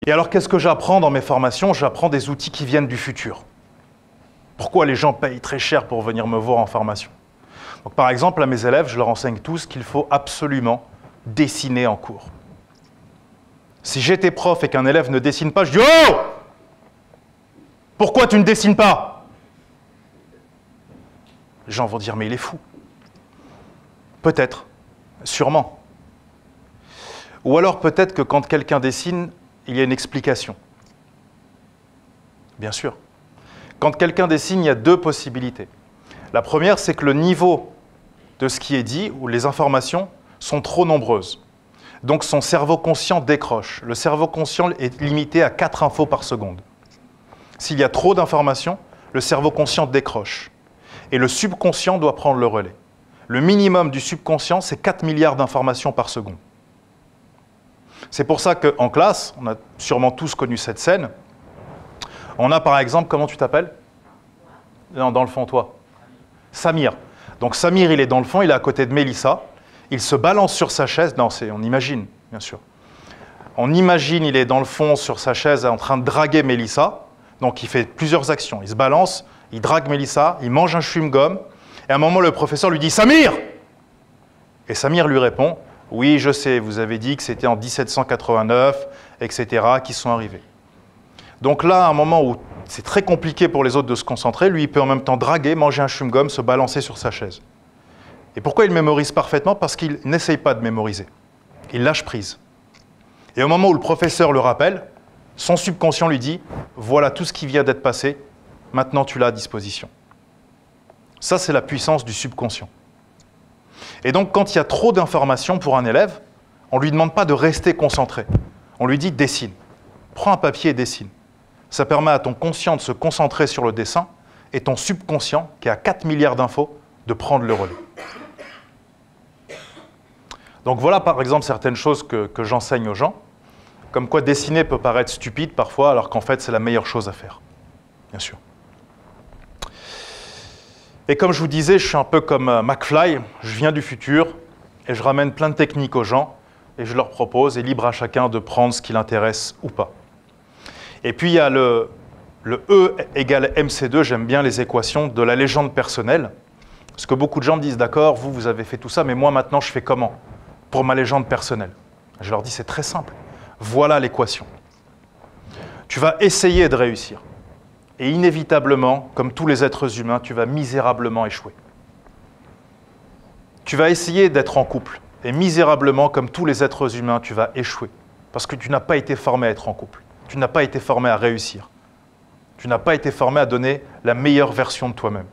Et alors, qu'est-ce que j'apprends dans mes formations? J'apprends des outils qui viennent du futur. Pourquoi les gens payent très cher pour venir me voir en formation? Donc, par exemple, à mes élèves, je leur enseigne tous qu'il faut absolument dessiner en cours. Si j'étais prof et qu'un élève ne dessine pas, je dis « Oh! Pourquoi tu ne dessines pas ?» Les gens vont dire « Mais il est fou. » Peut-être, sûrement. Ou alors peut-être que quand quelqu'un dessine, il y a une explication. Bien sûr. Quand quelqu'un dessine, il y a deux possibilités. La première, c'est que le niveau de ce qui est dit, ou les informations, sont trop nombreuses. Donc son cerveau conscient décroche. Le cerveau conscient est limité à 4 infos par seconde. S'il y a trop d'informations, le cerveau conscient décroche. Et le subconscient doit prendre le relais. Le minimum du subconscient, c'est 4 milliards d'informations par seconde. C'est pour ça qu'en classe, on a sûrement tous connu cette scène. On a par exemple, comment tu t'appelles? Dans le fond, toi. Samir. Donc Samir, il est dans le fond, il est à côté de Mélissa. Il se balance sur sa chaise. Non, on imagine, bien sûr. On imagine, il est dans le fond sur sa chaise en train de draguer Mélissa. Donc il fait plusieurs actions. Il se balance, il drague Mélissa, il mange un chewing-gum. Et à un moment, le professeur lui dit « Samir !» Et Samir lui répond « Oui, je sais, vous avez dit que c'était en 1789, etc., qui sont arrivés. » Donc là, à un moment où c'est très compliqué pour les autres de se concentrer, lui, il peut en même temps draguer, manger un chewing-gum, se balancer sur sa chaise. Et pourquoi il mémorise parfaitement? Parce qu'il n'essaye pas de mémoriser. Il lâche prise. Et au moment où le professeur le rappelle, son subconscient lui dit « Voilà tout ce qui vient d'être passé, maintenant tu l'as à disposition. » Ça, c'est la puissance du subconscient. Et donc, quand il y a trop d'informations pour un élève, on ne lui demande pas de rester concentré. On lui dit « dessine ». Prends un papier et dessine. Ça permet à ton conscient de se concentrer sur le dessin et ton subconscient, qui a 4 milliards d'infos, de prendre le relais. Donc voilà par exemple certaines choses que j'enseigne aux gens, comme quoi dessiner peut paraître stupide parfois, alors qu'en fait c'est la meilleure chose à faire, bien sûr. Et comme je vous disais, je suis un peu comme McFly, je viens du futur et je ramène plein de techniques aux gens et je leur propose, et libre à chacun de prendre ce qui l'intéresse ou pas. Et puis il y a le E égale MC2, j'aime bien les équations de la légende personnelle, parce que beaucoup de gens me disent, d'accord, vous avez fait tout ça, mais moi maintenant je fais comment pour ma légende personnelle? Je leur dis, c'est très simple, voilà l'équation. Tu vas essayer de réussir. Et inévitablement, comme tous les êtres humains, tu vas misérablement échouer. Tu vas essayer d'être en couple. Et misérablement, comme tous les êtres humains, tu vas échouer. Parce que tu n'as pas été formé à être en couple. Tu n'as pas été formé à réussir. Tu n'as pas été formé à donner la meilleure version de toi-même.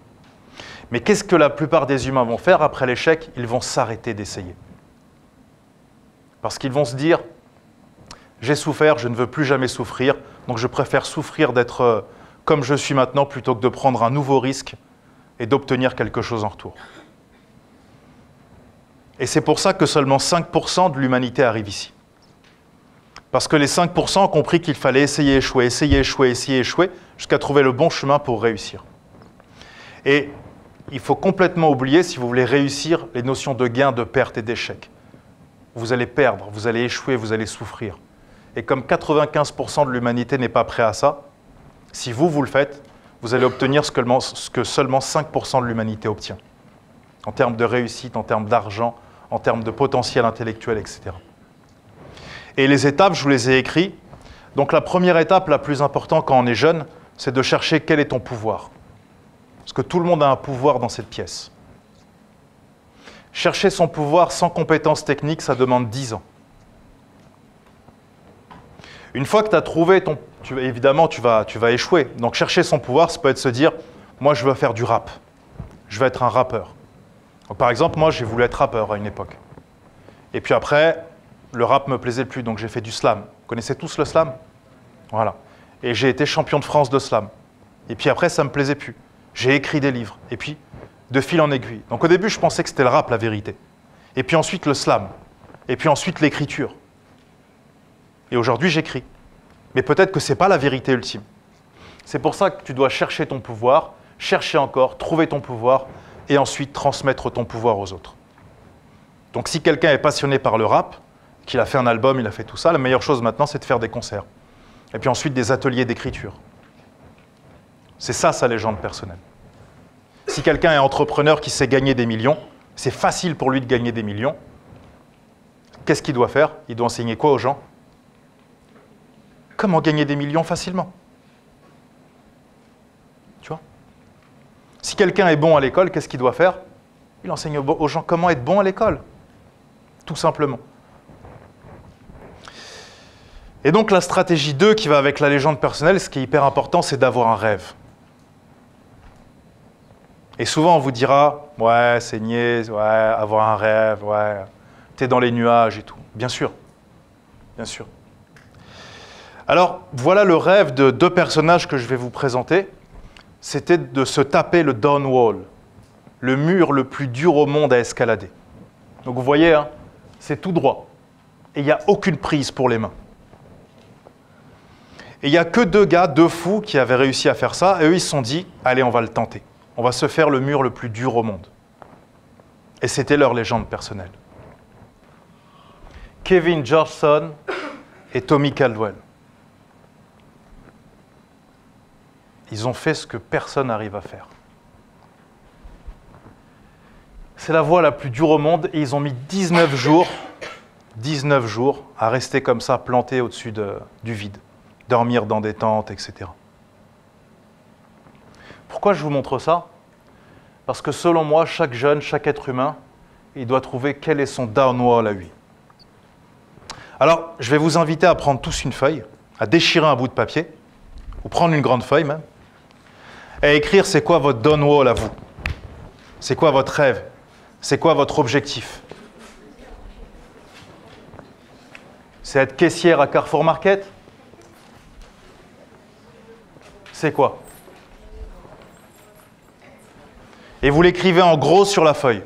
Mais qu'est-ce que la plupart des humains vont faire après l'échec? Ils vont s'arrêter d'essayer. Parce qu'ils vont se dire, j'ai souffert, je ne veux plus jamais souffrir, donc je préfère souffrir d'être comme je suis maintenant, plutôt que de prendre un nouveau risque et d'obtenir quelque chose en retour. Et c'est pour ça que seulement 5% de l'humanité arrive ici. Parce que les 5% ont compris qu'il fallait essayer, échouer, essayer, échouer, essayer, échouer, jusqu'à trouver le bon chemin pour réussir. Et il faut complètement oublier, si vous voulez réussir, les notions de gain, de perte et d'échec. Vous allez perdre, vous allez échouer, vous allez souffrir. Et comme 95% de l'humanité n'est pas prêt à ça, si vous le faites, vous allez obtenir ce que seulement 5% de l'humanité obtient. En termes de réussite, en termes d'argent, en termes de potentiel intellectuel, etc. Et les étapes, je vous les ai écrites. Donc la première étape, la plus importante quand on est jeune, c'est de chercher quel est ton pouvoir. Parce que tout le monde a un pouvoir dans cette pièce. Chercher son pouvoir sans compétences techniques, ça demande 10 ans. Une fois que tu as trouvé ton... évidemment, tu vas échouer. Donc chercher son pouvoir, ça peut être se dire, moi je veux faire du rap. Je veux être un rappeur. Donc, par exemple, moi j'ai voulu être rappeur à une époque. Et puis après, le rap me plaisait plus, donc j'ai fait du slam. Vous connaissez tous le slam? Voilà. Et j'ai été champion de France de slam. Et puis après, ça ne me plaisait plus. J'ai écrit des livres. Et puis, de fil en aiguille. Donc au début, je pensais que c'était le rap, la vérité. Et puis ensuite, le slam. Et puis ensuite, l'écriture. Et aujourd'hui, j'écris. Mais peut-être que ce n'est pas la vérité ultime. C'est pour ça que tu dois chercher ton pouvoir, chercher encore, trouver ton pouvoir, et ensuite transmettre ton pouvoir aux autres. Donc si quelqu'un est passionné par le rap, qu'il a fait un album, il a fait tout ça, la meilleure chose maintenant, c'est de faire des concerts. Et puis ensuite des ateliers d'écriture. C'est ça sa légende personnelle. Si quelqu'un est entrepreneur qui sait gagner des millions, c'est facile pour lui de gagner des millions. Qu'est-ce qu'il doit faire? Il doit enseigner quoi aux gens? Comment gagner des millions facilement? Tu vois? Si quelqu'un est bon à l'école, qu'est-ce qu'il doit faire? Il enseigne aux gens comment être bon à l'école. Tout simplement. Et donc la stratégie 2 qui va avec la légende personnelle, ce qui est hyper important, c'est d'avoir un rêve. Et souvent on vous dira, ouais, c'est niais, ouais, avoir un rêve, ouais, t'es dans les nuages et tout. Bien sûr, bien sûr. Alors, voilà le rêve de deux personnages que je vais vous présenter. C'était de se taper le Dawn Wall, le mur le plus dur au monde à escalader. Donc vous voyez, hein, c'est tout droit. Et il n'y a aucune prise pour les mains. Et il n'y a que deux gars, deux fous, qui avaient réussi à faire ça. Et eux, ils se sont dit, allez, on va le tenter. On va se faire le mur le plus dur au monde. Et c'était leur légende personnelle. Kevin Georgeson et Tommy Caldwell. Ils ont fait ce que personne n'arrive à faire. C'est la voie la plus dure au monde et ils ont mis 19 jours à rester comme ça, plantés au-dessus du vide, dormir dans des tentes, etc. Pourquoi je vous montre ça? Parce que selon moi, chaque jeune, chaque être humain, il doit trouver quel est son downwall à lui. Alors, je vais vous inviter à prendre tous une feuille, à déchirer un bout de papier, ou prendre une grande feuille même, et écrire c'est quoi votre downwall à vous. C'est quoi votre rêve? C'est quoi votre objectif? C'est être caissière à Carrefour Market? C'est quoi? Et vous l'écrivez en gros sur la feuille.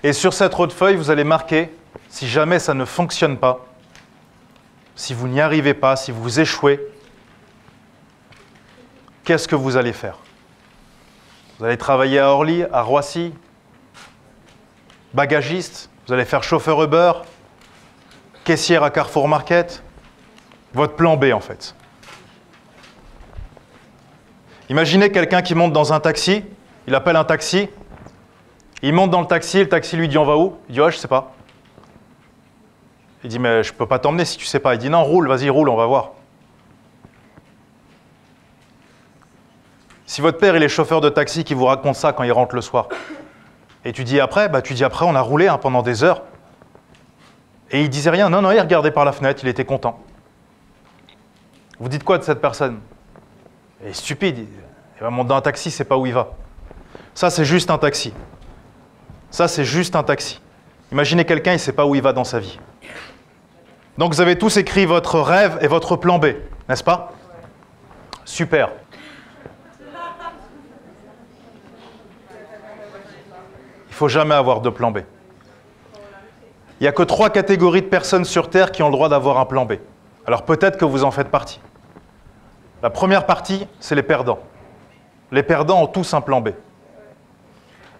Et sur cette autre feuille, vous allez marquer, si jamais ça ne fonctionne pas, si vous n'y arrivez pas, si vous échouez, qu'est-ce que vous allez faire? Vous allez travailler à Orly, à Roissy, bagagiste, vous allez faire chauffeur Uber, caissière à Carrefour Market, votre plan B en fait. Imaginez quelqu'un qui monte dans un taxi, il appelle un taxi, il monte dans le taxi lui dit on va où? Il dit ouais, je sais pas. Il dit mais je peux pas t'emmener si tu sais pas. Il dit non, roule, vas-y, roule, on va voir. Si votre père il est chauffeur de taxi qui vous raconte ça quand il rentre le soir, et tu dis après, on a roulé pendant des heures, et il disait rien, non, il regardait par la fenêtre, il était content. Vous dites quoi de cette personne? Il est stupide, il va monter dans un taxi, c'est pas où il va. Ça c'est juste un taxi. Ça c'est juste un taxi. Imaginez quelqu'un, il ne sait pas où il va dans sa vie. Donc vous avez tous écrit votre rêve et votre plan B, n'est-ce pas? Super. Il ne faut jamais avoir de plan B. Il n'y a que 3 catégories de personnes sur Terre qui ont le droit d'avoir un plan B. Alors peut-être que vous en faites partie. La première partie, c'est les perdants. Les perdants ont tous un plan B.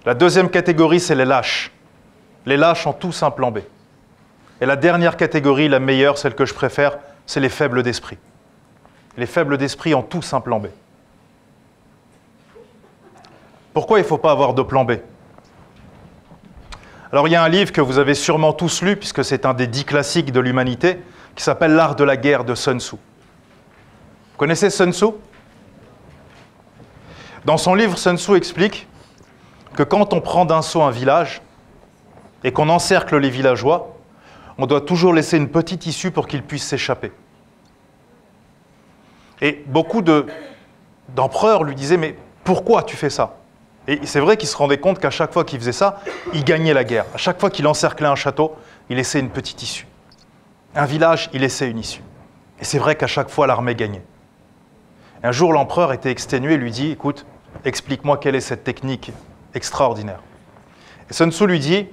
La deuxième catégorie, c'est les lâches. Les lâches ont tous un plan B. Et la dernière catégorie, la meilleure, celle que je préfère, c'est les faibles d'esprit. Les faibles d'esprit ont tous un plan B. Pourquoi il ne faut pas avoir de plan B? Alors il y a un livre que vous avez sûrement tous lu, puisque c'est un des 10 classiques de l'humanité, qui s'appelle L'art de la guerre de Sun Tzu. Vous connaissez Sun Tzu? Dans son livre, Sun Tzu explique que quand on prend d'assaut un village et qu'on encercle les villageois, on doit toujours laisser une petite issue pour qu'ils puissent s'échapper. Et beaucoup d'empereurs lui disaient « Mais pourquoi tu fais ça ?» Et c'est vrai qu'il se rendait compte qu'à chaque fois qu'il faisait ça, il gagnait la guerre. À chaque fois qu'il encerclait un château, il laissait une petite issue. Un village, il laissait une issue. Et c'est vrai qu'à chaque fois, l'armée gagnait. Et un jour, l'empereur était exténué et lui dit « Écoute, explique-moi quelle est cette technique extraordinaire. » Et Sun Tzu lui dit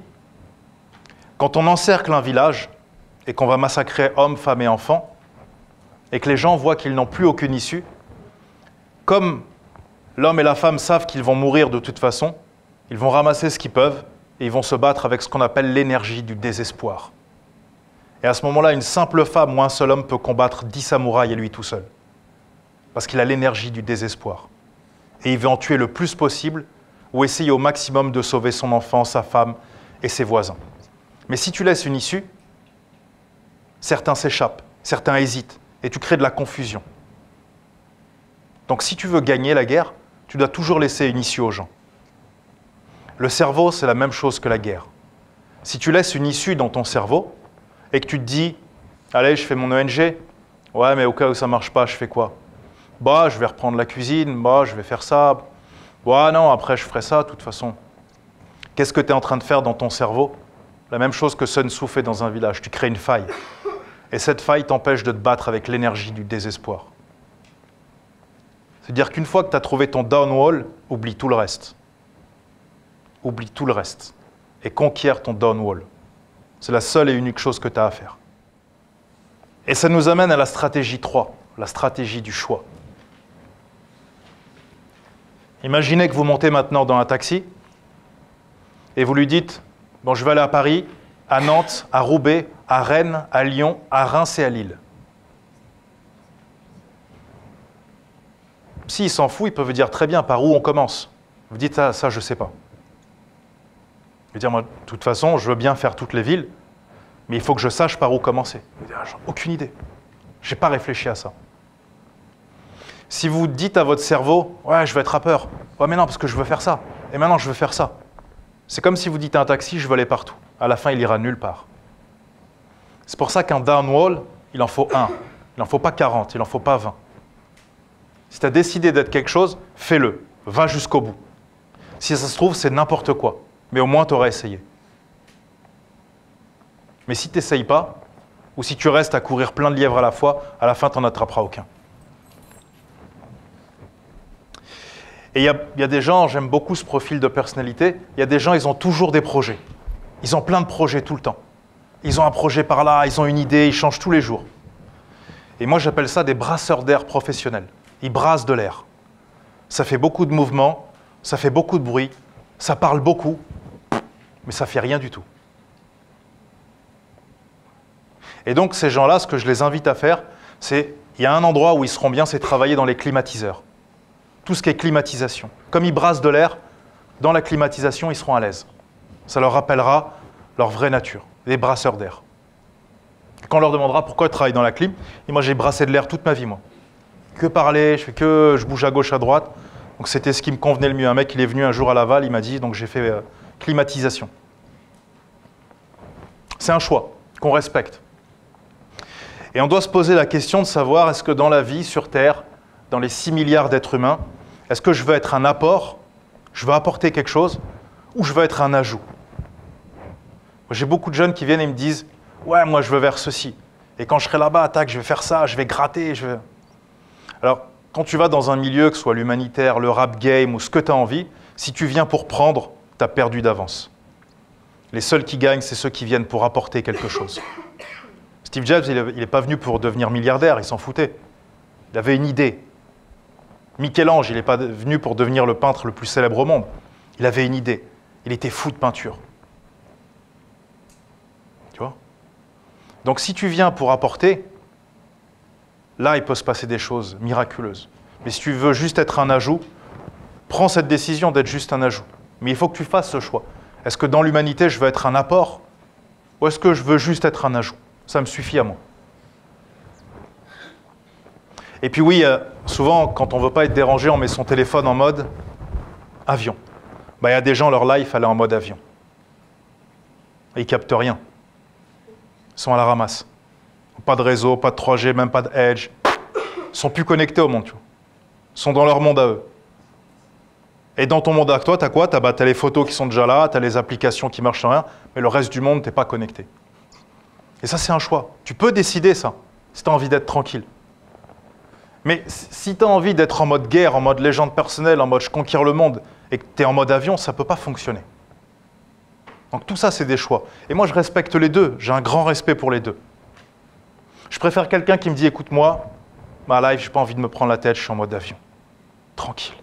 « Quand on encercle un village et qu'on va massacrer hommes, femmes et enfants, et que les gens voient qu'ils n'ont plus aucune issue, comme l'homme et la femme savent qu'ils vont mourir de toute façon, ils vont ramasser ce qu'ils peuvent et ils vont se battre avec ce qu'on appelle l'énergie du désespoir. Et à ce moment-là, une simple femme ou un seul homme peut combattre 10 samouraïs à lui tout seul. Parce qu'il a l'énergie du désespoir. Et il veut en tuer le plus possible ou essayer au maximum de sauver son enfant, sa femme et ses voisins. Mais si tu laisses une issue, certains s'échappent, certains hésitent et tu crées de la confusion. Donc si tu veux gagner la guerre, tu dois toujours laisser une issue aux gens. Le cerveau, c'est la même chose que la guerre. Si tu laisses une issue dans ton cerveau et que tu te dis « Allez, je fais mon ONG, ouais, mais au cas où ça ne marche pas, je fais quoi ? Bah, je vais reprendre la cuisine, bah, je vais faire ça. Ouais, non, après, je ferai ça, de toute façon. » Qu'est-ce que tu es en train de faire dans ton cerveau ? La même chose que Sun Tzu fait dans un village. Tu crées une faille. Et cette faille t'empêche de te battre avec l'énergie du désespoir. C'est-à-dire qu'une fois que tu as trouvé ton downwall, oublie tout le reste. Oublie tout le reste. Et conquiert ton downwall. C'est la seule et unique chose que tu as à faire. Et ça nous amène à la stratégie 3, la stratégie du choix. Imaginez que vous montez maintenant dans un taxi et vous lui dites « Bon, je vais aller à Paris, à Nantes, à Roubaix, à Rennes, à Lyon, à Reims et à Lille. » S'il s'en fout, il peut vous dire « Très bien, par où on commence ?» Vous dites « Ah, ça, je ne sais pas. » Il veut dire « Moi, de toute façon, je veux bien faire toutes les villes, mais il faut que je sache par où commencer. » Vous dites « Ah, j'ai aucune idée. Je n'ai pas réfléchi à ça. » Si vous dites à votre cerveau « Ouais, je veux être rappeur. Ouais, mais non, parce que je veux faire ça. Et maintenant, je veux faire ça. » C'est comme si vous dites à un taxi « Je veux aller partout. » À la fin, il ira nulle part. C'est pour ça qu'un downwall, il en faut un. Il n'en faut pas 40, il n'en faut pas 20. Si tu as décidé d'être quelque chose, fais-le. Va jusqu'au bout. Si ça se trouve, c'est n'importe quoi. Mais au moins, tu auras essayé. Mais si tu n'essayes pas, ou si tu restes à courir plein de lièvres à la fois, à la fin, tu n'en attraperas aucun. Et il y a des gens, j'aime beaucoup ce profil de personnalité, il y a des gens, ils ont toujours des projets. Ils ont plein de projets tout le temps. Ils ont un projet par là, ils ont une idée, ils changent tous les jours. Et moi, j'appelle ça des brasseurs d'air professionnels. Ils brassent de l'air. Ça fait beaucoup de mouvements, ça fait beaucoup de bruit, ça parle beaucoup, mais ça ne fait rien du tout. Et donc, ces gens-là, ce que je les invite à faire, c'est, il y a un endroit où ils seront bien, c'est travailler dans les climatiseurs. Tout ce qui est climatisation. Comme ils brassent de l'air, dans la climatisation, ils seront à l'aise. Ça leur rappellera leur vraie nature, les brasseurs d'air. Quand on leur demandera pourquoi ils travaillent dans la clim, et moi j'ai brassé de l'air toute ma vie, moi. Que parler, je bouge à gauche, à droite. Donc c'était ce qui me convenait le mieux. Un mec, il est venu un jour à Laval, il m'a dit, donc j'ai fait climatisation. C'est un choix qu'on respecte. Et on doit se poser la question de savoir, est-ce que dans la vie, sur Terre, dans les 6 milliards d'êtres humains, est-ce que je veux être un apport, je veux apporter quelque chose, ou je veux être un ajout? J'ai beaucoup de jeunes qui viennent et me disent « Ouais, moi je veux vers ceci. Et quand je serai là-bas, tac, je vais faire ça, je vais gratter, je vais... » Alors, quand tu vas dans un milieu, que ce soit l'humanitaire, le rap game ou ce que tu as envie, si tu viens pour prendre, tu as perdu d'avance. Les seuls qui gagnent, c'est ceux qui viennent pour apporter quelque chose. Steve Jobs, il n'est pas venu pour devenir milliardaire, il s'en foutait. Il avait une idée. Michel-Ange, il n'est pas venu pour devenir le peintre le plus célèbre au monde. Il avait une idée. Il était fou de peinture. Tu vois? Donc si tu viens pour apporter, là, il peut se passer des choses miraculeuses. Mais si tu veux juste être un ajout, prends cette décision d'être juste un ajout. Mais il faut que tu fasses ce choix. Est-ce que dans l'humanité, je veux être un apport? Ou est-ce que je veux juste être un ajout? Ça me suffit à moi. Et puis oui, souvent, quand on ne veut pas être dérangé, on met son téléphone en mode avion. Il y a des gens, leur life, elle est en mode avion. Et ils ne captent rien. Ils sont à la ramasse. Pas de réseau, pas de 3G, même pas de Edge. Ils ne sont plus connectés au monde. Tu vois. Ils sont dans leur monde à eux. Et dans ton monde à toi, tu as quoi? Tu as les photos qui sont déjà là, tu as les applications qui marchent sans rien, mais le reste du monde, tu n'es pas connecté. Et ça, c'est un choix. Tu peux décider ça, si tu as envie d'être tranquille. Mais si tu as envie d'être en mode guerre, en mode légende personnelle, en mode je conquiers le monde, et que tu es en mode avion, ça ne peut pas fonctionner. Donc tout ça, c'est des choix. Et moi, je respecte les deux. J'ai un grand respect pour les deux. Je préfère quelqu'un qui me dit, écoute-moi, ma life, je n'ai pas envie de me prendre la tête, je suis en mode avion. Tranquille.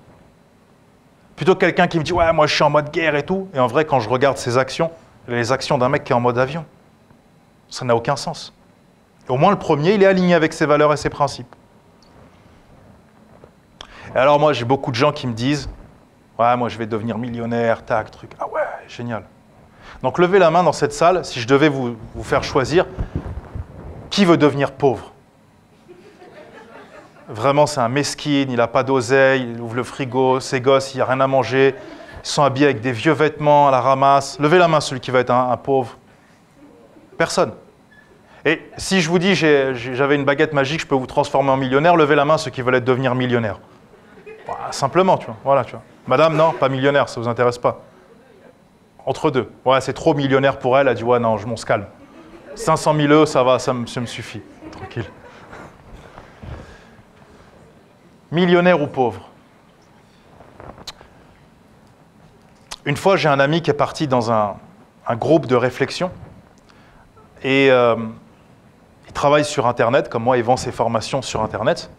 Plutôt que quelqu'un qui me dit, ouais, moi, je suis en mode guerre et tout. Et en vrai, quand je regarde ses actions, les actions d'un mec qui est en mode avion, Ça n'a aucun sens. Et au moins, le premier, il est aligné avec ses valeurs et ses principes. Et alors moi, j'ai beaucoup de gens qui me disent « Ouais, moi, je vais devenir millionnaire, tac, truc. » Ah ouais, génial. Donc, levez la main dans cette salle, si je devais vous faire choisir, qui veut devenir pauvre? Vraiment, c'est un mesquine, il n'a pas d'oseille, il ouvre le frigo, ses gosses, il n'y a rien à manger, ils sont habillés avec des vieux vêtements à la ramasse. Levez la main, celui qui va être un pauvre. Personne. Et si je vous dis, j'avais une baguette magique, je peux vous transformer en millionnaire, levez la main ceux qui veulent devenir millionnaire. Voilà, simplement, tu vois. Voilà, tu vois. Madame, non, pas millionnaire, ça ne vous intéresse pas. Entre deux. Ouais, c'est trop millionnaire pour elle, elle a dit, ouais, non, on se calme. 500 000 €, ça va, ça me suffit. Tranquille. Millionnaire ou pauvre? Une fois, j'ai un ami qui est parti dans un groupe de réflexion et il travaille sur Internet, comme moi, il vend ses formations sur Internet.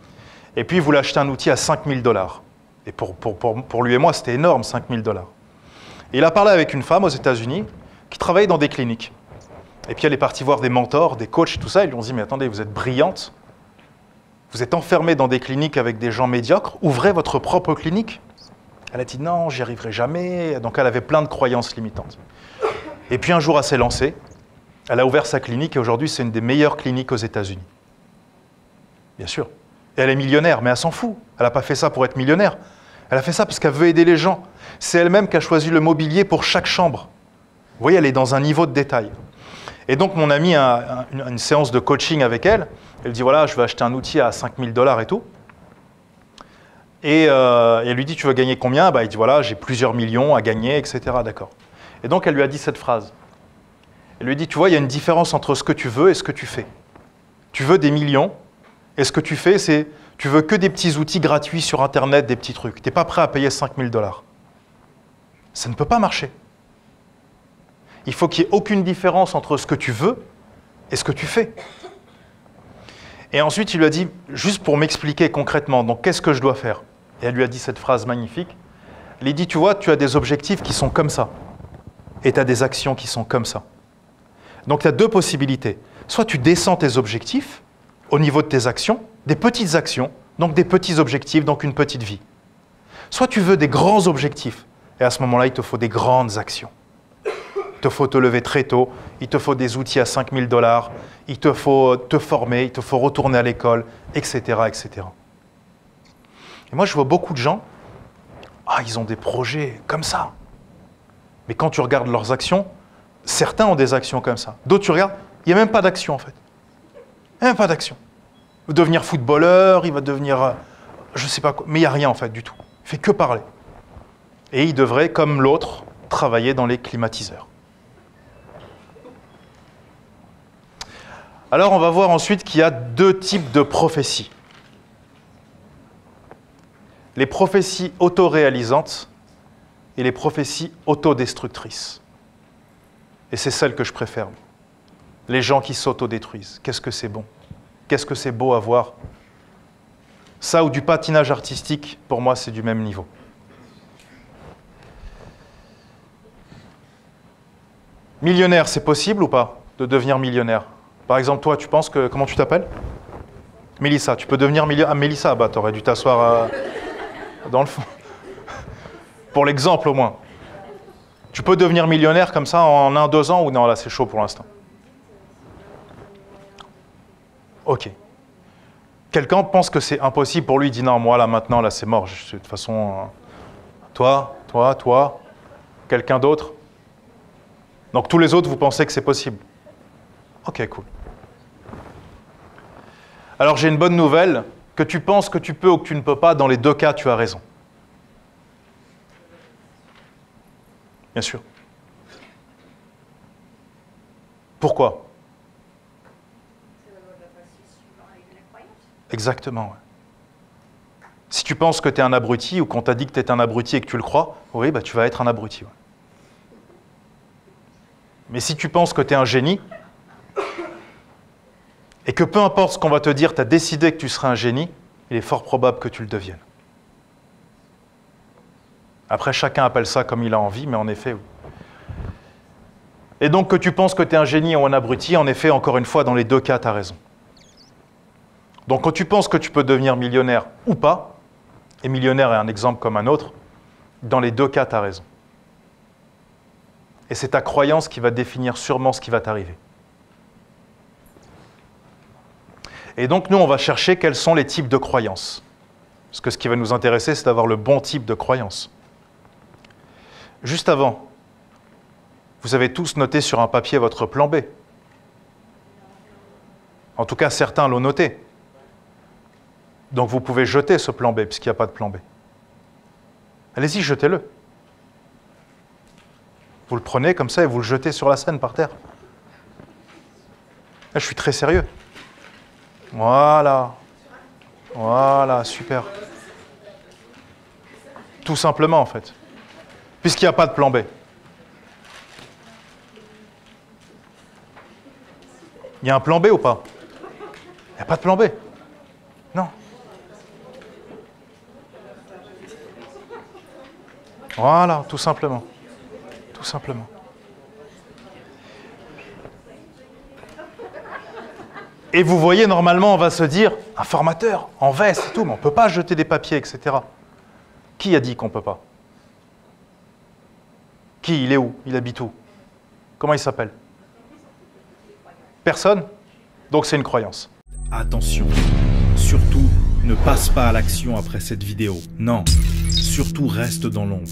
Et puis, il voulait acheter un outil à 5 000 $. Et pour lui et moi, c'était énorme, 5 000 $. Et il a parlé avec une femme aux États-Unis qui travaillait dans des cliniques. Et puis, elle est partie voir des mentors, des coachs, tout ça. Ils lui ont dit, mais attendez, vous êtes brillante. Vous êtes enfermée dans des cliniques avec des gens médiocres. Ouvrez votre propre clinique. Elle a dit, non, j'y arriverai jamais. Donc, elle avait plein de croyances limitantes. Et puis, un jour, elle s'est lancée. Elle a ouvert sa clinique et aujourd'hui, c'est une des meilleures cliniques aux États-Unis. Bien sûr. Et elle est millionnaire, mais elle s'en fout. Elle n'a pas fait ça pour être millionnaire. Elle a fait ça parce qu'elle veut aider les gens. C'est elle-même qui a choisi le mobilier pour chaque chambre. Vous voyez, elle est dans un niveau de détail. Et donc, mon ami a une séance de coaching avec elle. Elle dit, voilà, je vais acheter un outil à 5 000 $ et tout. Et elle lui dit, tu veux gagner combien? Il dit, voilà, j'ai plusieurs millions à gagner, etc. D'accord. Et donc, elle lui a dit cette phrase. Elle lui dit, tu vois, il y a une différence entre ce que tu veux et ce que tu fais. Tu veux des millions, et ce que tu fais, c'est, tu veux que des petits outils gratuits sur Internet, des petits trucs. Tu n'es pas prêt à payer 5 000 $. Ça ne peut pas marcher. Il faut qu'il n'y ait aucune différence entre ce que tu veux et ce que tu fais. Et ensuite, il lui a dit, juste pour m'expliquer concrètement, donc qu'est-ce que je dois faire? Et elle lui a dit cette phrase magnifique. Elle lui dit, tu vois, tu as des objectifs qui sont comme ça. Et tu as des actions qui sont comme ça. Donc, tu as deux possibilités. Soit tu descends tes objectifs au niveau de tes actions, des petites actions, donc des petits objectifs, donc une petite vie. Soit tu veux des grands objectifs. Et à ce moment-là, il te faut des grandes actions. Il te faut te lever très tôt, il te faut des outils à 5 000 $, il te faut te former, il te faut retourner à l'école, etc., etc. Et moi, je vois beaucoup de gens, ils ont des projets comme ça. Mais quand tu regardes leurs actions, certains ont des actions comme ça. D'autres, tu regardes, il n'y a même pas d'action en fait. Il n'y a même pas d'action. Il va devenir footballeur, il va devenir, je ne sais pas quoi, mais il n'y a rien en fait du tout. Il fait que parler. Et il devrait, comme l'autre, travailler dans les climatiseurs. Alors, on va voir ensuite qu'il y a deux types de prophéties. Les prophéties autoréalisantes et les prophéties autodestructrices. Et c'est celle que je préfère. Les gens qui s'autodétruisent. Qu'est-ce que c'est bon? Qu'est-ce que c'est beau à voir? Ça ou du patinage artistique, pour moi, c'est du même niveau. Millionnaire, c'est possible ou pas de devenir millionnaire? Par exemple, toi, tu penses que... Comment tu t'appelles? Mélissa. Tu peux devenir millionnaire? Ah, Mélissa, t'aurais dû t'asseoir dans le fond. Pour l'exemple, au moins. Tu peux devenir millionnaire comme ça en 1-2 ans ou non? Là, c'est chaud pour l'instant. Ok. Quelqu'un pense que c'est impossible pour lui, il dit non, moi, là, maintenant, là, c'est mort. De toute façon, toi, quelqu'un d'autre? Donc, tous les autres, vous pensez que c'est possible? Ok, cool. Alors, j'ai une bonne nouvelle. Que tu penses que tu peux ou que tu ne peux pas, dans les deux cas, tu as raison. Bien sûr. Pourquoi? Exactement. Ouais. Si tu penses que tu es un abruti ou qu'on t'a dit que tu es un abruti et que tu le crois, oui, tu vas être un abruti. Ouais. Mais si tu penses que tu es un génie et que peu importe ce qu'on va te dire, tu as décidé que tu seras un génie, il est fort probable que tu le deviennes. Après, chacun appelle ça comme il a envie, mais en effet, oui. Et donc que tu penses que tu es un génie ou un abruti, en effet, encore une fois, dans les deux cas, tu as raison. Donc quand tu penses que tu peux devenir millionnaire ou pas, et millionnaire est un exemple comme un autre, dans les deux cas, tu as raison. Et c'est ta croyance qui va définir sûrement ce qui va t'arriver. Et donc nous, on va chercher quels sont les types de croyances. Parce que ce qui va nous intéresser, c'est d'avoir le bon type de croyance. Juste avant, vous avez tous noté sur un papier votre plan B. En tout cas, certains l'ont noté. Donc vous pouvez jeter ce plan B, puisqu'il n'y a pas de plan B. Allez-y, jetez-le. Vous le prenez comme ça et vous le jetez sur la scène par terre. Là, je suis très sérieux. Voilà. Voilà, super. Tout simplement, en fait. Puisqu'il n'y a pas de plan B. Il y a un plan B ou pas? Il n'y a pas de plan B. Non. Voilà, tout simplement. Tout simplement. Et vous voyez, normalement, on va se dire, un formateur, en veste et tout, mais on ne peut pas jeter des papiers, etc. Qui a dit qu'on ne peut pas? Qui? Il est où? Il habite où? Comment il s'appelle? Personne? Donc c'est une croyance. Attention, surtout, ne passe pas à l'action après cette vidéo. Non, surtout reste dans l'ombre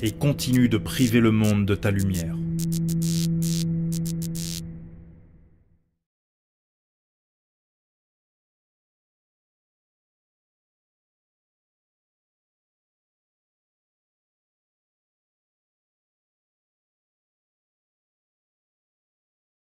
et continue de priver le monde de ta lumière.